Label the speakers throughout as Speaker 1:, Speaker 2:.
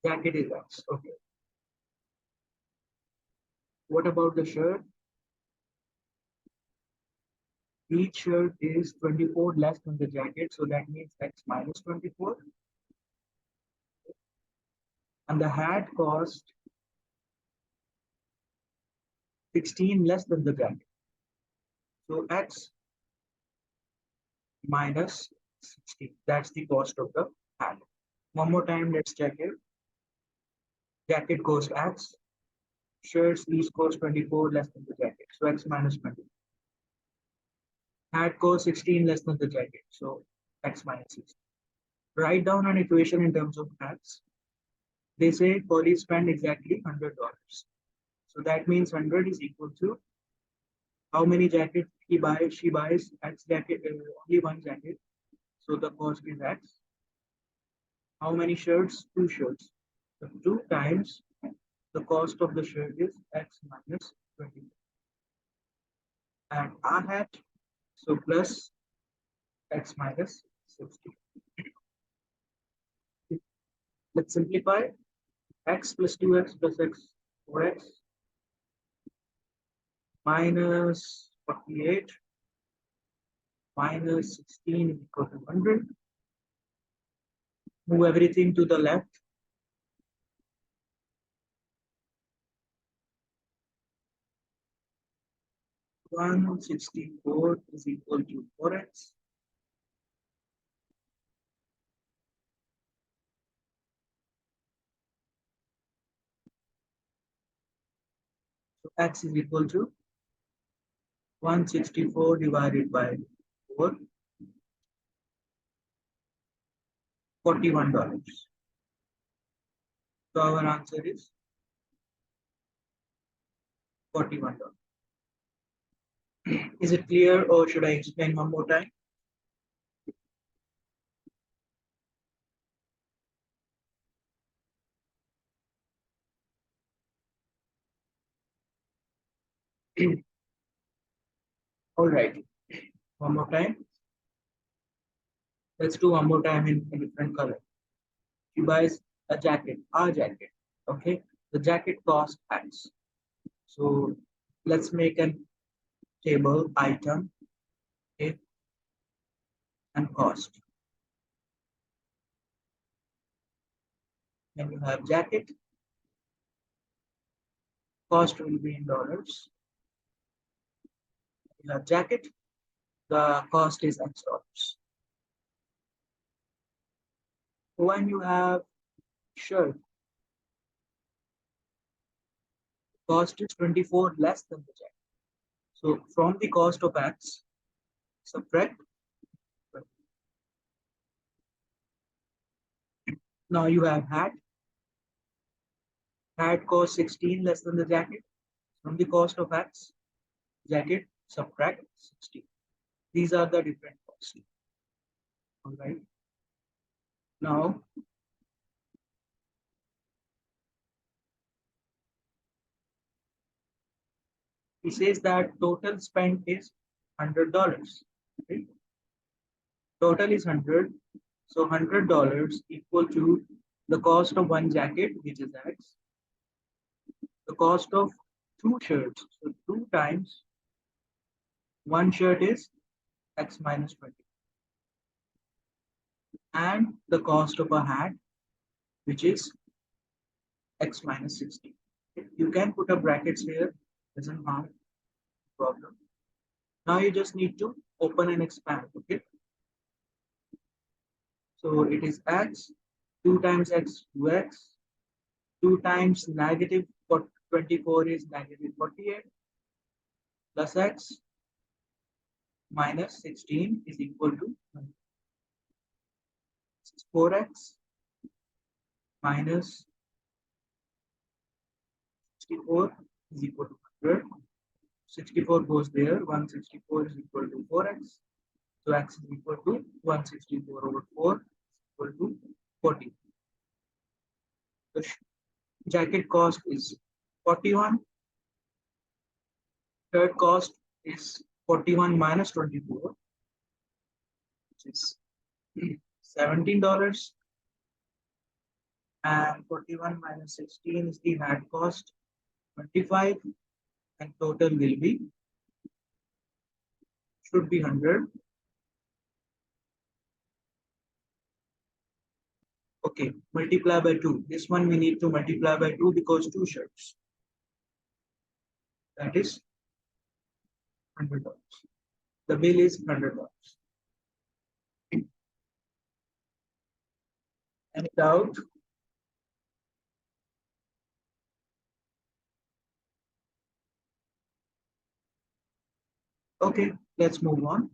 Speaker 1: Jacket is X. Okay. What about the shirt? Each shirt is 24 less than the jacket, so that means X minus 24. And the hat cost 16 less than the jacket. So X minus 16. That's the cost of the hat. One more time, let's check it. Jacket cost X. Shirts each cost 24 less than the jacket. So X minus 20. Hat cost 16 less than the jacket. So X minus 16. Write down an equation in terms of hats. They say Polly spent exactly $100. So that means 100 is equal to how many jackets he buys? She buys X jacket, only one jacket. So the cost is X. How many shirts? 2 shirts. So 2 times the cost of the shirt is X minus 20. And our hat, so plus X minus 60. Let's simplify. X plus 2X plus X 4X minus 48 minus 16 is equal to 100. Move everything to the left. One 64 is equal to 4X. So X is equal to 164 divided by 4, $41. So our answer is $41. Is it clear or should I explain one more time? All right, one more time. Let's do one more time in a different color. She buys a jacket, our jacket. Okay, the jacket costs X. So let's make a table item, okay, and cost. Then you have jacket. Cost will be in dollars. You have jacket. The cost is X dollars. When you have shirt, cost is 24 less than the jacket. So from the cost of X, subtract 20. Now you have hat. Hat cost 16 less than the jacket. From the cost of X, jacket subtract 16. These are the different costs. All right. Now, he says that total spent is $100. Right? Total is 100. So $100 equal to the cost of one jacket, which is X. The cost of 2 shirts. So 2 times one shirt is X minus 20. And the cost of a hat, which is X minus 60. You can put a brackets here, doesn't harm, problem. Now you just need to open and expand, okay? So it is X, 2 times X, 2X, 2 times negative 24 is negative 48, plus X minus 16 is equal to 4X minus 64 is equal to 100. 64 goes there, 164 is equal to 4X. So X is equal to 164 over 4 is equal to 40. The jacket cost is 41. Shirt cost is 41 minus 24, which is $17. and 41 minus 16 is the net cost, 25, and total will be, should be 100. Okay, multiply by 2. This one we need to multiply by 2 because 2 shirts. That is $100. The bill is $100. Any doubt? Okay, let's move on.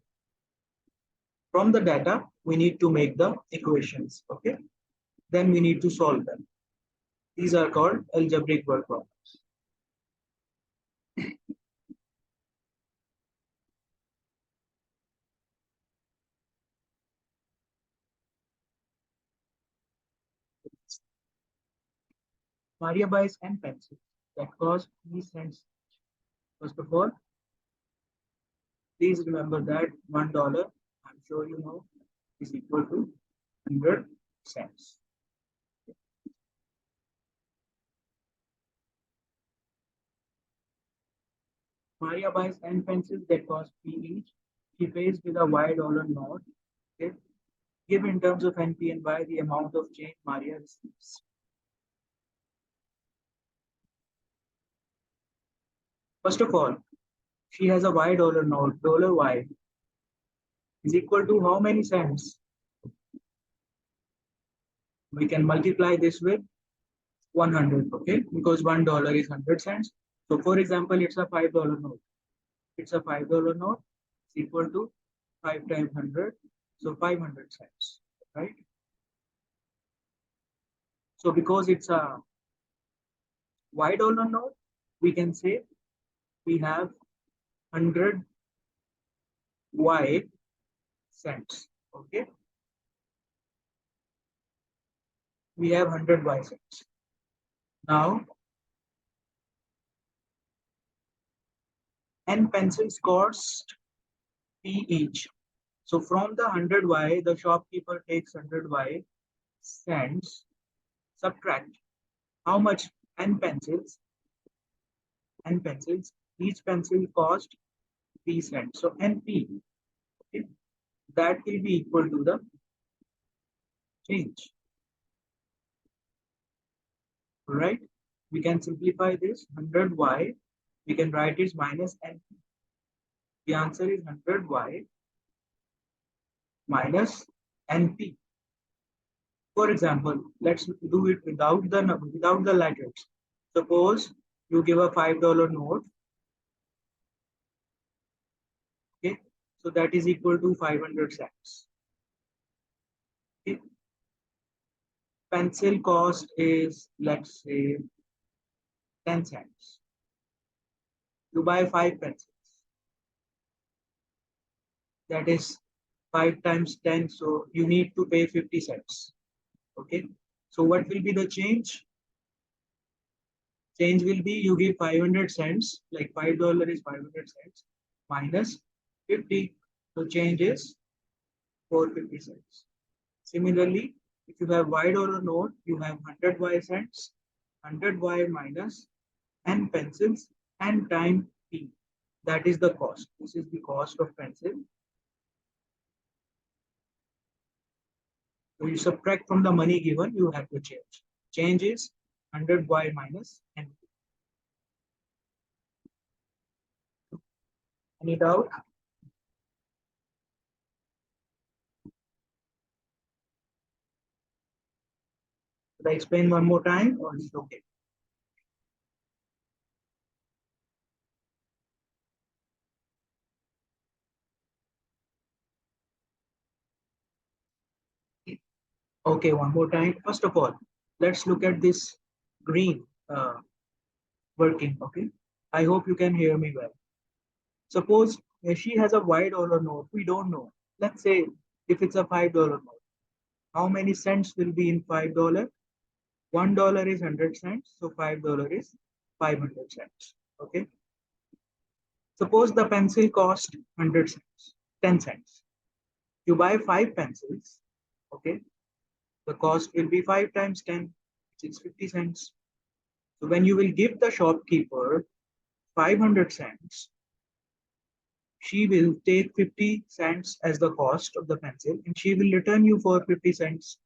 Speaker 1: From the data, we need to make the equations. Okay, then we need to solve them. These are called algebraic word problems. Maria buys and pencils that cost 3 cents. First of all, please remember that $1, I'm sure you know, is equal to 100 cents. Maria buys n pencils that cost p each. She pays with a $Y note. Okay. Give in terms of NP and Y the amount of change Maria receives. First of all, she has a $Y note. $Y is equal to how many cents? We can multiply this with 100, okay? Because $1 is 100 cents. So for example, it's a $5 note. It's a $5 note. It's equal to 5 times 100. So 500 cents, right? So because it's a $Y note, we can say we have 100 Y cents, okay? We have 100 Y cents. Now, n pencils cost p each. So from the 100Y, the shopkeeper takes 100Y cents, subtract how much n pencils, each pencil cost p cents. So NP, okay, that will be equal to the change, right? We can simplify this 100Y, we can write it minus NP. The answer is 100Y minus NP. For example, let's do it without the letters. Suppose you give a $5 note. Okay, so that is equal to 500 cents. Okay. Pencil cost is, let's say, 10 cents. You buy 5 pencils. That is 5 times 10, so you need to pay 50 cents. Okay, so what will be the change? Change will be you give 500 cents, like $5 is 500 cents, minus 50. So change is 450 cents. Similarly, if you have $Y note, you have 100 Y cents, 100 Y minus n pencils and time p. That is the cost. This is the cost of pencil. So you subtract from the money given, you have to change. Change is 100Y minus n. Any doubt? Should I explain one more time or is it okay? Okay, one more time. First of all, let's look at this green working. Okay, I hope you can hear me well. Suppose she has a $Y note, we don't know. Let's say if it's a $5 note, how many cents will be in $5? $1 is 100 cents, so $5 is 500 cents. Okay. Suppose the pencil cost 100 cents, 10 cents. You buy 5 pencils. Okay. The cost will be 5 times 10. It's 50 cents. So when you will give the shopkeeper 500 cents, she will take 50 cents as the cost of the pencil and she will return you for 50 cents.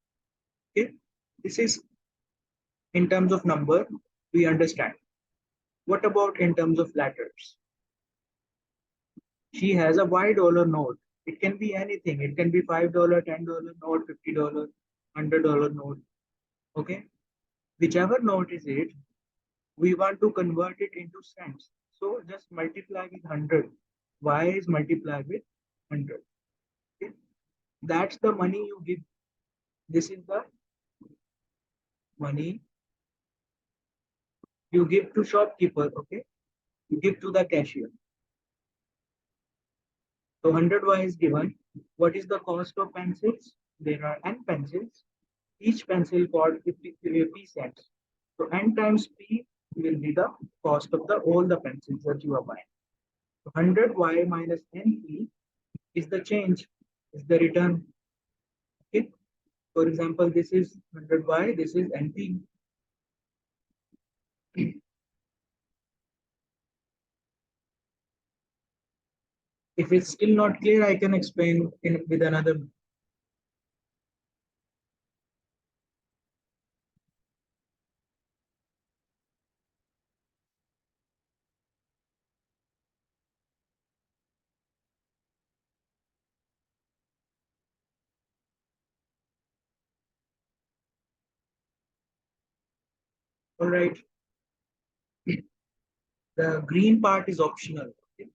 Speaker 1: Okay. This is in terms of number, we understand. What about in terms of letters? She has a $Y note. It can be anything. It can be $5, $10 note, $50, $100 note. Okay. Whichever note is it, we want to convert it into cents. So just multiply with 100. Y is multiplied with 100. Okay? That's the money you give. This is the money you give to shopkeeper. Okay. You give to the cashier. So 100Y is given. What is the cost of pencils? There are n pencils. Each pencil costs 50 cents. So n times p will be the cost of the all the pencils that you are buying. So 100Y minus np is the change, is the return. Okay. For example, this is 100Y, this is np. If it's still not clear, I can explain with another. All right. The green part is optional. Okay.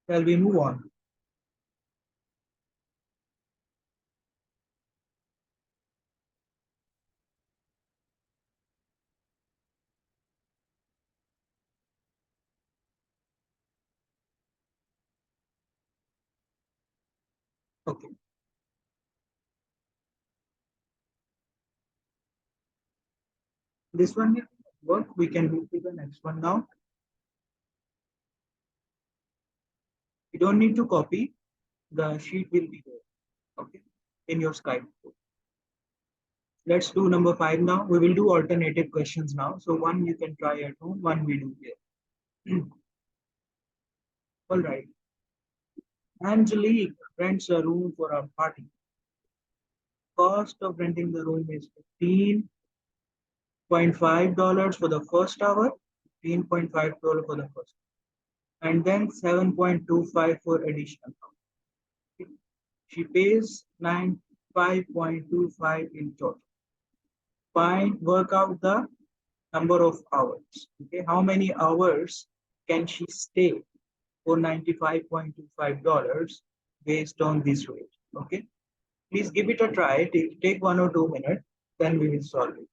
Speaker 1: Shall we move on? Okay. This one will work. We can move to the next one now. You don't need to copy. The sheet will be there. Okay. In your Skype. Let's do number 5 now. We will do alternative questions now. So one you can try at home, one we do here. All right. Angelique rents a room for a party. Cost of renting the room is $15.5 for the first hour, $15.5 for the first, and then 7.25 for additional. She pays 95.25 in total. Find, work out the number of hours. Okay, how many hours can she stay for $95.25 based on this rate? Okay, please give it a try. Take 1 or 2 minutes, then we will solve it.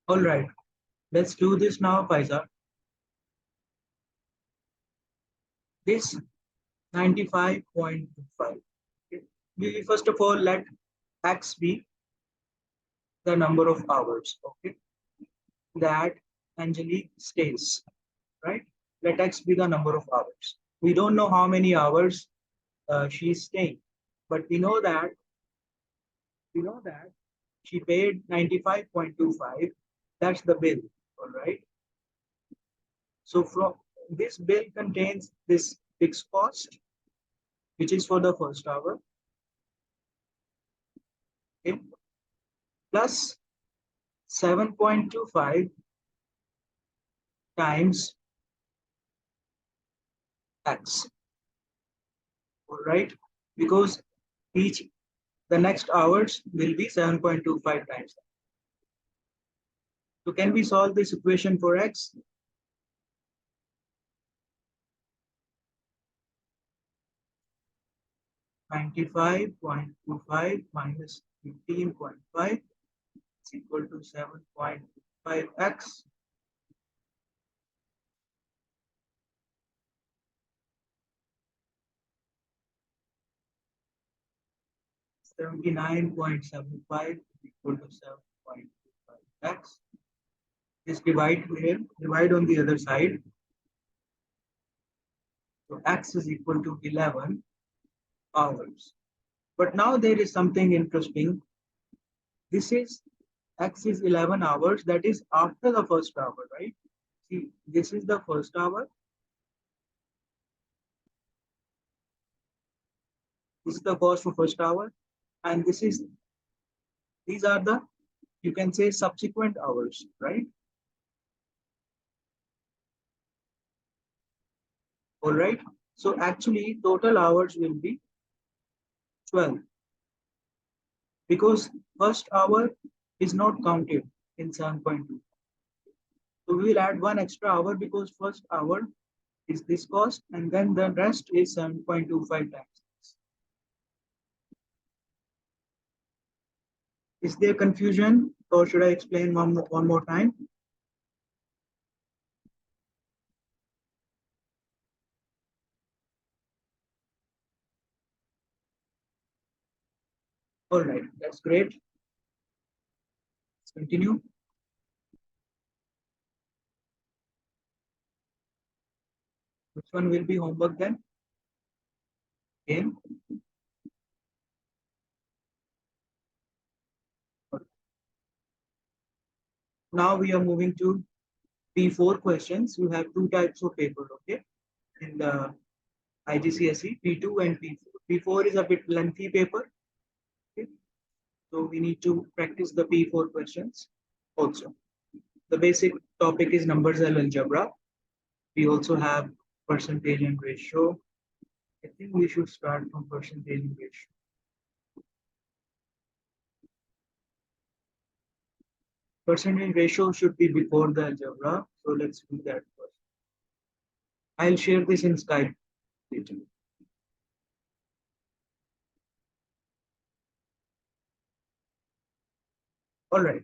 Speaker 1: All right, let's do this now, Faisal. This 95.25. We first of all let x be the number of hours, okay, that Angelique stays, right? Let x be the number of hours. We don't know how many hours she's staying, but we know that she paid 95.25. That's the bill, all right? So from this bill contains this fixed cost, which is for the first hour, okay, plus 7.25 times x, all right? Because each the next hours will be 7.25 times. So can we solve this equation for x? 95.25 minus 15.5 is equal to 7.5x. 79.75 is equal to 7.25x. Just divide here, divide on the other side. So x is equal to 11 hours. But now there is something interesting. This is x is 11 hours. That is after the first hour, right? See, this is the first hour. This is the cost for first hour. And these are the, you can say, subsequent hours, right? All right. So actually total hours will be 12 because first hour is not counted in 7.2. So we will add one extra hour because first hour is this cost and then the rest is 7.25 times. Is there confusion or should I explain one more time? All right, that's great. Let's continue. Which one will be homework then? Okay. Now we are moving to P4 questions. You have two types of paper, okay? In the IGCSE, P2 and P4. P4 is a bit lengthy paper, okay? So we need to practice the P4 questions also. The basic topic is numbers and algebra. We also have percentage and ratio. I think we should start from percentage and ratio. Percentage ratio should be before the algebra. So let's do that first. I'll share this in Skype later. All right.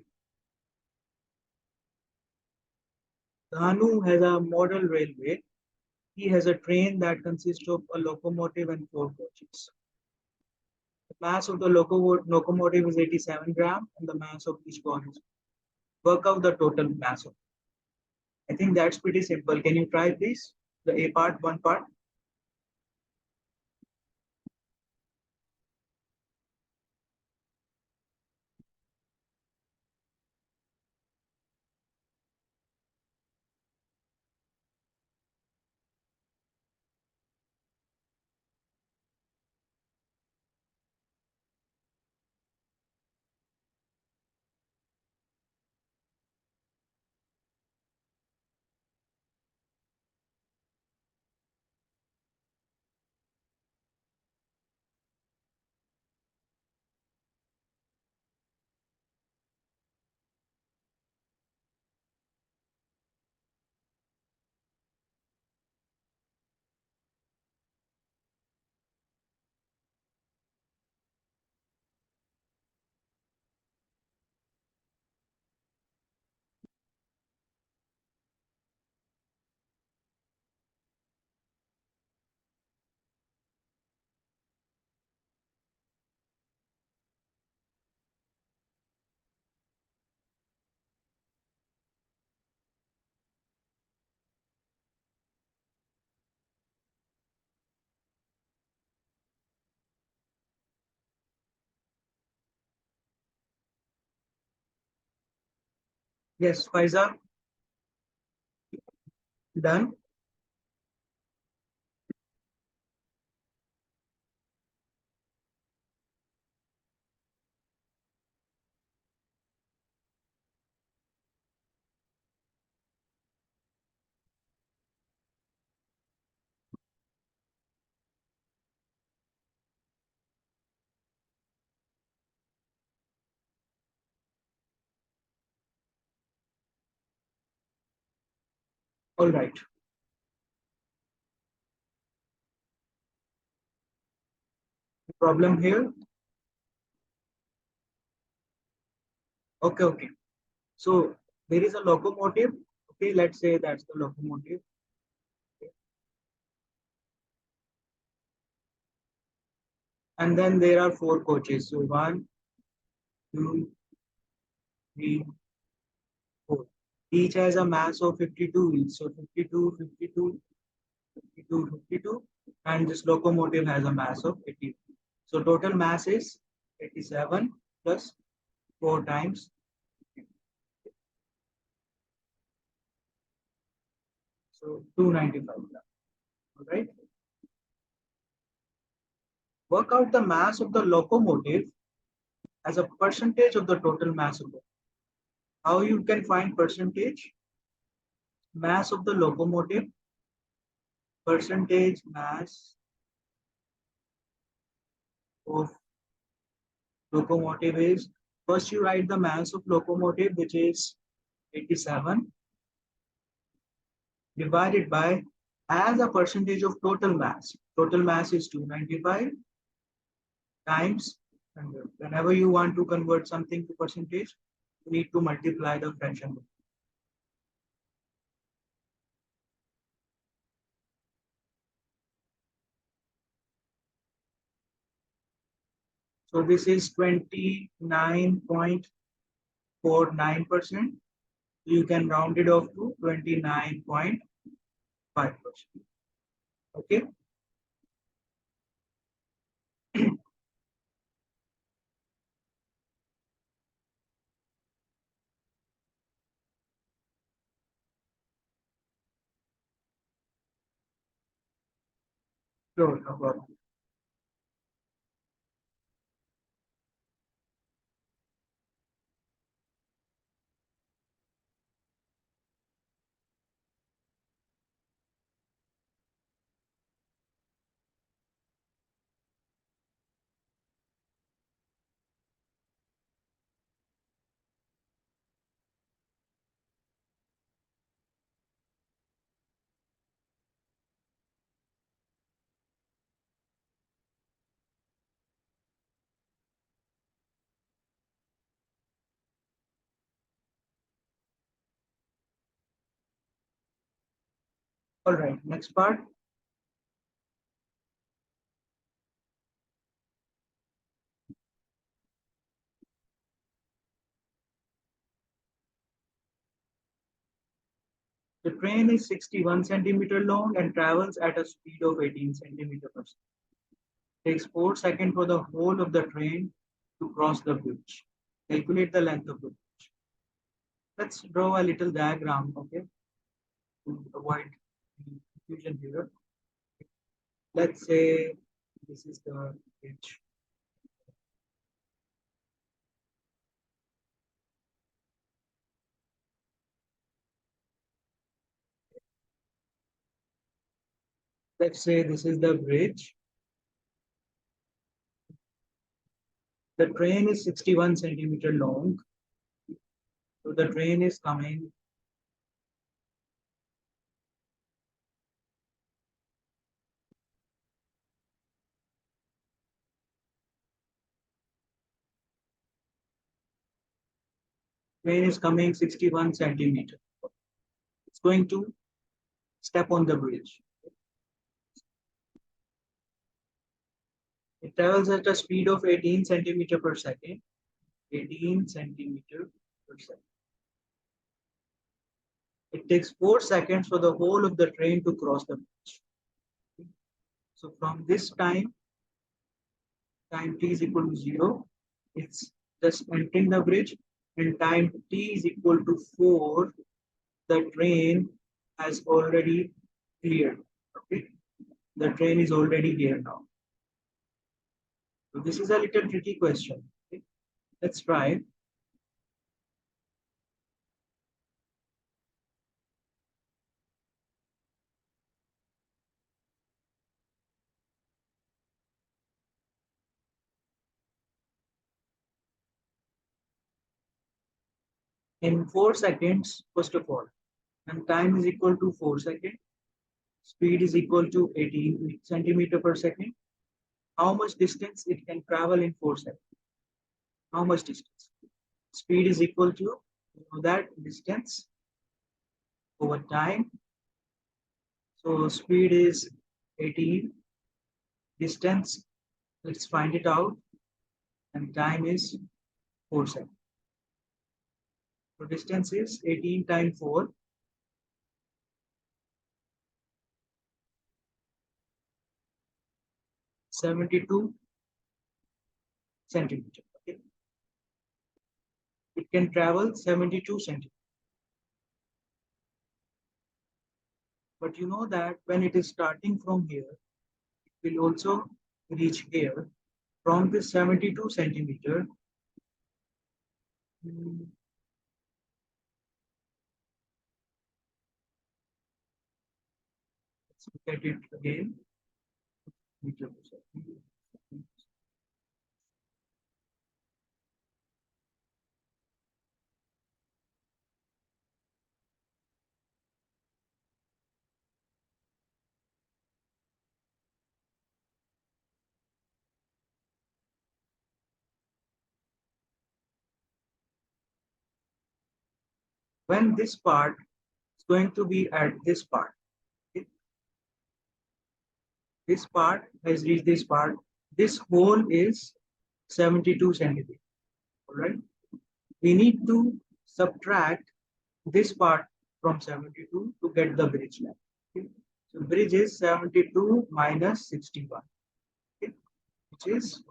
Speaker 1: Dhanu has a model railway. He has a train that consists of a locomotive and four coaches. The mass of the locomotive is 87 grams and the mass of each coach is. Work out the total mass of. I think that's pretty simple. Can you try please? The A part, one part. Yes, Faisal, done. All right. Problem here. Okay, okay. So there is a locomotive. Okay, let's say that's the locomotive. And then there are four coaches. So one, two, three, four. Each has a mass of 52 each. So 52, 52, 52, 52. And this locomotive has a mass of 80. So total mass is 87 plus 4 times. So 295 grams. All right. Work out the mass of the locomotive as a percentage of the total mass of the. How you can find percentage? Mass of the locomotive, percentage mass of locomotive is, first you write the mass of locomotive, which is 87, divided by, as a percentage of total mass. Total mass is 295 times 100. Whenever you want to convert something to percentage, you need to multiply the fraction. So this is 29.49%. You can round it off to 29.5%. Okay. Sure, no problem. All right, next part. The train is 61 centimeter long and travels at a speed of 18 centimeter per second. Takes 4 seconds for the whole of the train to cross the bridge. Calculate the length of the bridge. Let's draw a little diagram, okay, to avoid confusion here. Let's say this is the bridge. Let's say this is the bridge. The train is 61 centimeter long. So the train is coming. Train is coming 61 centimeter. It's going to step on the bridge. It travels at a speed of 18 centimeter per second. 18 centimeter per second. It takes 4 seconds for the whole of the train to cross the bridge. So from this time t is equal to 0, it's just entering the bridge. and time t is equal to 4, the train has already cleared. Okay, the train is already here now. So this is a little tricky question. Okay? Let's try. In 4 seconds, first of all, and time is equal to 4 seconds, speed is equal to 18 centimeter per second. How much distance it can travel in 4 seconds? How much distance? Speed is equal to, you know, that distance over time. So speed is 18, distance, let's find it out, and time is 4 seconds. So distance is 18 times 4, 72 centimeter. Okay? It can travel 72 centimeters. But you know that when it is starting from here, it will also reach here. From this 72 centimeter, let's look at it again. Meter per second. When this part is going to be at this part, okay? This part has reached this part. This hole is 72 centimeters. All right. We need to subtract this part from 72 to get the bridge length. Okay? So bridge is 72 minus 61, okay? Which is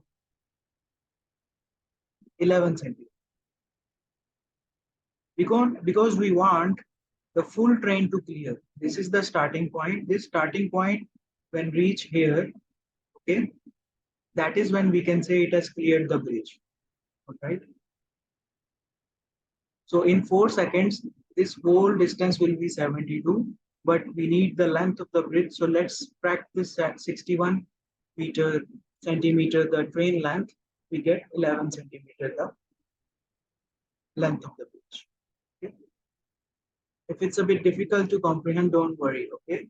Speaker 1: 11 centimeters. Because we want the full train to clear. This is the starting point. This starting point, when reach here, okay, that is when we can say it has cleared the bridge. Right. So in 4 seconds, this whole distance will be 72, but we need the length of the bridge. So let's practice at 61 centimeter, the train length. We get 11 centimeter, the length of the bridge. Okay. If it's a bit difficult to comprehend, don't worry. Okay.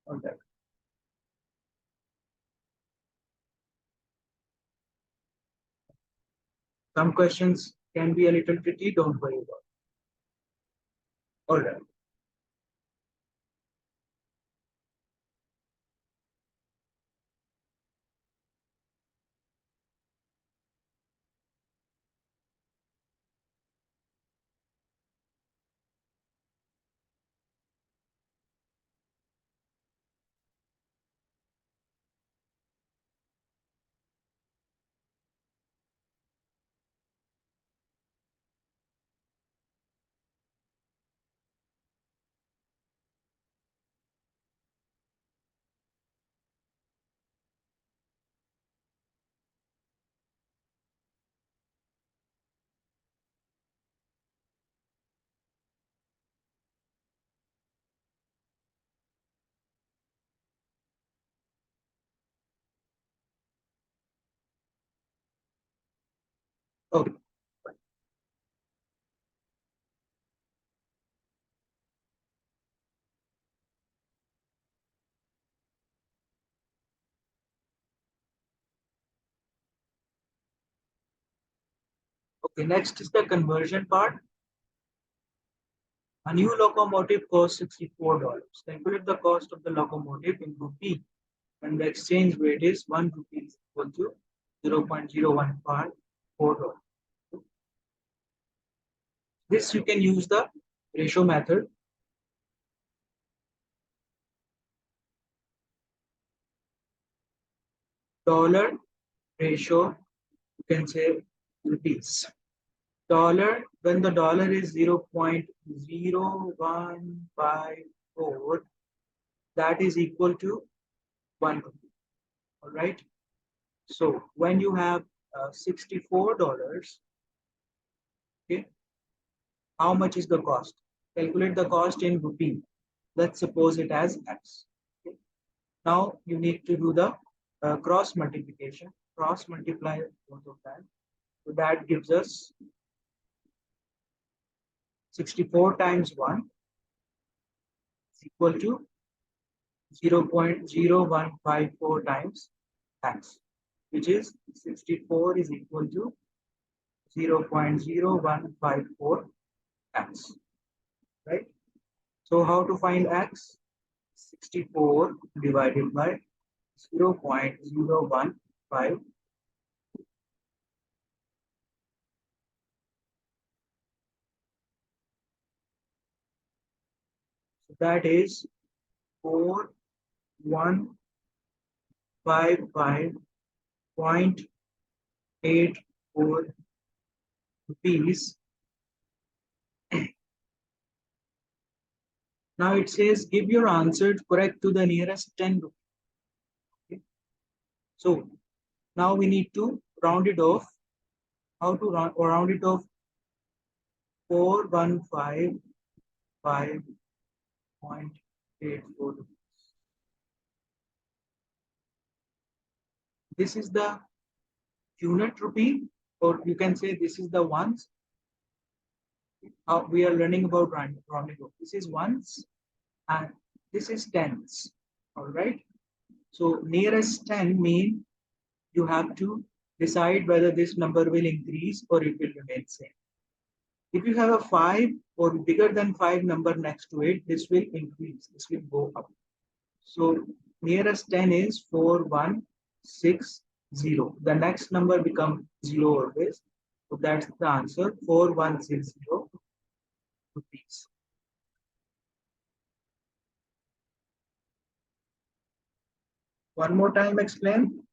Speaker 1: All right. Some questions can be a little tricky. Don't worry about it. All right. Okay. Okay. Next is the conversion part. A new locomotive costs $64. Calculate the cost of the locomotive in rupee when the exchange rate is 1 rupee is equal to 0.015 $4. This you can use the ratio method. Dollar ratio You can say rupees. Dollar, when the dollar is 0.0154, that is equal to 1 rupee. All right. So when you have $64, okay, how much is the cost? Calculate the cost in rupee. Let's suppose it as X. Okay. Now you need to do the cross multiplication. Cross multiply both of that. So that gives us 64 times 1 is equal to 0.0154 times X, which is 64 is equal to 0.0154 X, right? So how to find X? 64 divided by 0.015. So that is 4155.84 rupees. Now it says give your answer correct to the nearest 10 rupees. Okay. So now we need to round it off. How to round it off? 4155.84 rupees. This is the unit rupee, or you can say this is the ones. We are learning about rounding off. This is ones and this is tens. All right. So nearest 10 mean you have to decide whether this number will increase or it will remain same. If you have a 5 or bigger than 5 number next to it, this will increase. This will go up. So nearest 10 is 4160. The next number becomes 0 always. So that's the answer, 4160 rupees. One more time explain.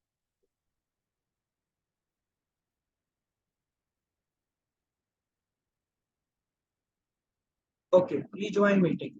Speaker 1: Okay, rejoin meeting.